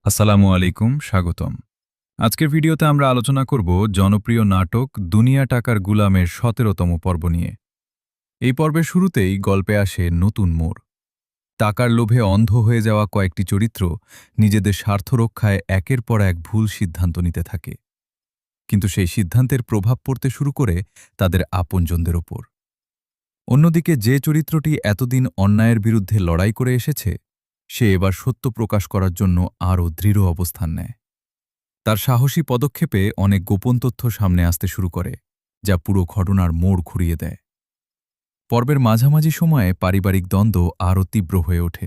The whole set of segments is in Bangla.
আসসালামু আলাইকুম, স্বাগতম। আজকের ভিডিওতে আমরা আলোচনা করব জনপ্রিয় নাটক দুনিয়া টাকার গুলামের ১৭তম পর্ব নিয়ে। এই পর্বের শুরুতেই গল্পে আসে নতুন মোড়। টাকার লোভে অন্ধ হয়ে যাওয়া কয়েকটি চরিত্র নিজেদের স্বার্থ রক্ষায় একের পর এক ভুল সিদ্ধান্ত নিতে থাকে, কিন্তু সেই সিদ্ধান্তের প্রভাব পড়তে শুরু করে তাদের আপনজনদের ওপর। অন্যদিকে যে চরিত্রটি এতদিন অন্যায়ের বিরুদ্ধে লড়াই করে এসেছে, সে এবার সত্য প্রকাশ করার জন্য আরও দৃঢ় অবস্থান নেয়। তার সাহসী পদক্ষেপে অনেক গোপন তথ্য সামনে আসতে শুরু করে, যা পুরো ঘটনার মোড় ঘুরিয়ে দেয়। পর্বের মাঝামাঝি সময়ে পারিবারিক দ্বন্দ্ব আরও তীব্র হয়ে ওঠে।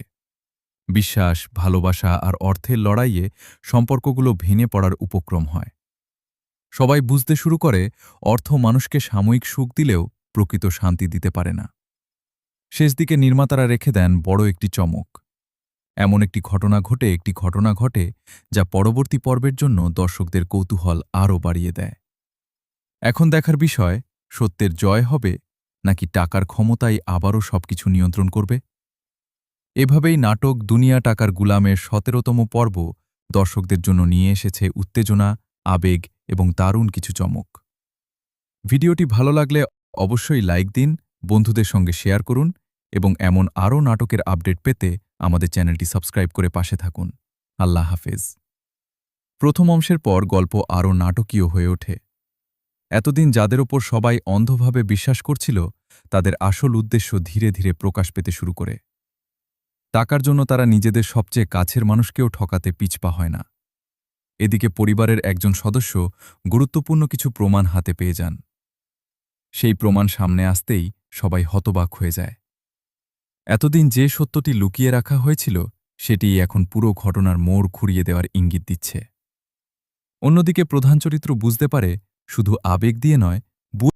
বিশ্বাস, ভালোবাসা আর অর্থের লড়াইয়ে সম্পর্কগুলো ভেঙে পড়ার উপক্রম হয়। সবাই বুঝতে শুরু করে অর্থ মানুষকে সাময়িক সুখ দিলেও প্রকৃত শান্তি দিতে পারে না। শেষ দিকে নির্মাতারা রেখে দেন বড় একটি চমক। এমন একটি ঘটনা ঘটে যা পরবর্তী পর্বের জন্য দর্শকদের কৌতূহল আরও বাড়িয়ে দেয়। এখন দেখার বিষয়, সত্যের জয় হবে নাকি টাকার ক্ষমতাই আবারও সবকিছু নিয়ন্ত্রণ করবে। এভাবেই নাটক দুনিয়া টাকার গুলামের ১৭তম পর্ব দর্শকদের জন্য নিয়ে এসেছে উত্তেজনা, আবেগ এবং দারুণ কিছু চমক। ভিডিওটি ভালো লাগলে অবশ্যই লাইক দিন, বন্ধুদের সঙ্গে শেয়ার করুন এবং এমন আরও নাটকের আপডেট পেতে আমাদের চ্যানেলটি সাবস্ক্রাইব করে পাশে থাকুন। আল্লাহ হাফেজ। প্রথম অংশের পর গল্প আরও নাটকীয় হয়ে ওঠে। এতদিন যাদের ওপর সবাই অন্ধভাবে বিশ্বাস করছিল, তাদের আসল উদ্দেশ্য ধীরে ধীরে প্রকাশ পেতে শুরু করে। টাকার জন্য তারা নিজেদের সবচেয়ে কাছের মানুষকেও ঠকাতে পিছপা হয় না। এদিকে পরিবারের একজন সদস্য গুরুত্বপূর্ণ কিছু প্রমাণ হাতে পেয়ে যান। সেই প্রমাণ সামনে আসতেই সবাই হতবাক হয়ে যায়। এতদিন যে সত্যটি লুকিয়ে রাখা হয়েছিল, সেটিই এখন পুরো ঘটনার মোড় ঘুরিয়ে দেওয়ার ইঙ্গিত দিচ্ছে। অন্যদিকে প্রধান চরিত্র বুঝতে পারে শুধু আবেগ দিয়ে নয়,